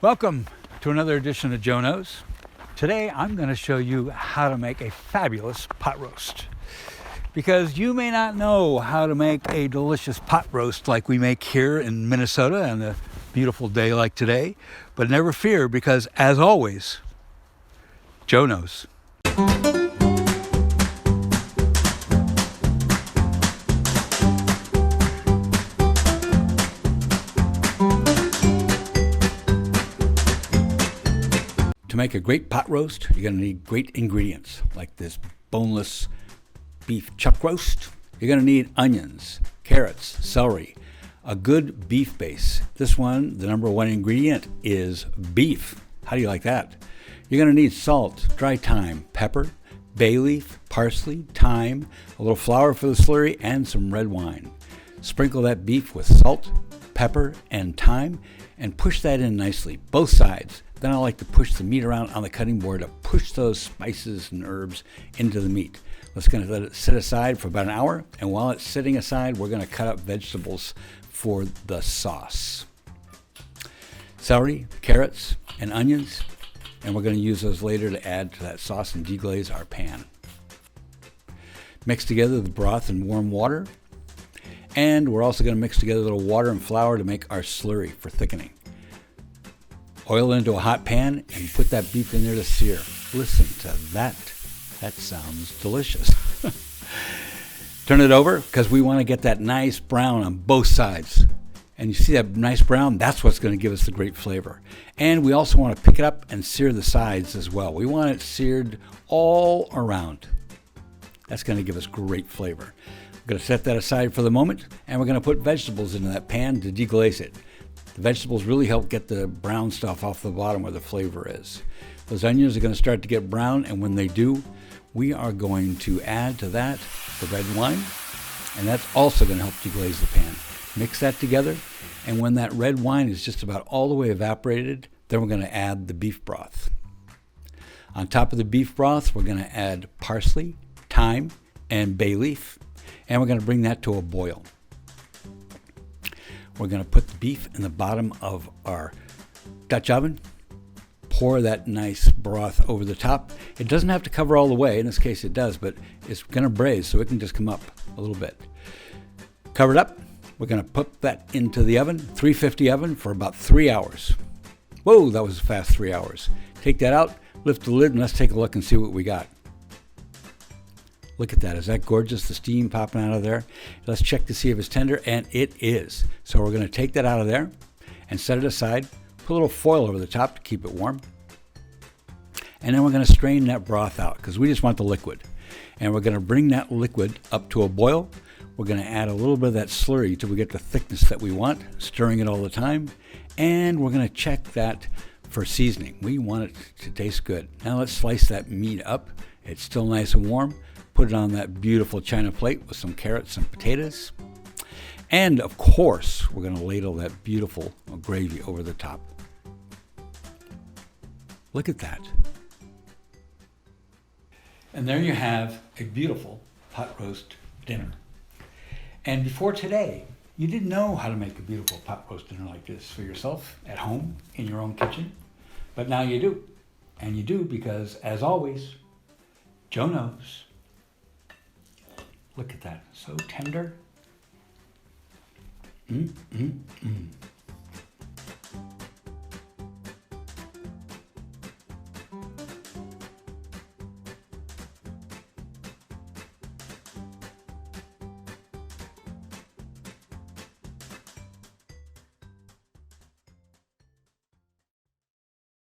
Welcome to another edition of Joe Knows. Today I'm going to show you how to make a fabulous pot roast. Because you may not know how to make a delicious pot roast like we make here in Minnesota on a beautiful day like today, but never fear because, as always, Joe knows. To make a great pot roast, you're going to need great ingredients like this boneless beef chuck roast. You're going to need onions, carrots, celery, a good beef base. This one, the number one ingredient is beef. How do you like that? You're going to need salt, dry thyme, pepper, bay leaf, parsley, thyme, a little flour for the slurry, and some red wine. Sprinkle that beef with salt, pepper, and thyme, and push that in nicely, both sides. Then I like to push the meat around on the cutting board to push those spices and herbs into the meat. Let's going to let it sit aside for about an hour, and while it's sitting aside, we're going to cut up vegetables for the sauce. Celery, carrots, and onions, and we're going to use those later to add to that sauce and deglaze our pan. Mix together the broth and warm water, and we're also going to mix together a little water and flour to make our slurry for thickening. Oil it into a hot pan and put that beef in there to sear. Listen to that. That sounds delicious. Turn it over because we want to get that nice brown on both sides. And you see that nice brown? That's what's going to give us the great flavor. And we also want to pick it up and sear the sides as well. We want it seared all around. That's going to give us great flavor. We're going to set that aside for the moment, and we're going to put vegetables into that pan to deglaze it. The vegetables really help get the brown stuff off the bottom where the flavor is. Those onions are going to start to get brown, and when they do, we are going to add to that the red wine, and that's also going to help deglaze the pan. Mix that together, and when that red wine is just about all the way evaporated, then we're going to add the beef broth. On top of the beef broth, we're going to add parsley, thyme, and bay leaf, and we're going to bring that to a boil. We're going to put the beef in the bottom of our Dutch oven, pour that nice broth over the top. It doesn't have to cover all the way. In this case, it does, but it's going to braise, so it can just come up a little bit. Cover it up. We're going to put that into the oven, 350 oven, for about 3 hours. Whoa, that was a fast 3 hours. Take that out, lift the lid, and let's take a look and see what we got. Look at that. Is that gorgeous? The steam popping out of there. Let's check to see if it's tender, and it is. So we're going to take that out of there and set it aside. Put a little foil over the top to keep it warm. And then we're going to strain that broth out because we just want the liquid. And we're going to bring that liquid up to a boil. We're going to add a little bit of that slurry till we get the thickness that we want, stirring it all the time. And we're going to check that for seasoning. We want it to taste good. Now let's slice that meat up. It's still nice and warm. Put it on that beautiful china plate with some carrots and potatoes. And of course, we're going to ladle that beautiful gravy over the top. Look at that. And there you have a beautiful pot roast dinner. And before today, you didn't know how to make a beautiful pot roast dinner like this for yourself at home in your own kitchen. But now you do. And you do because, as always, Joe knows. Look at that. So tender.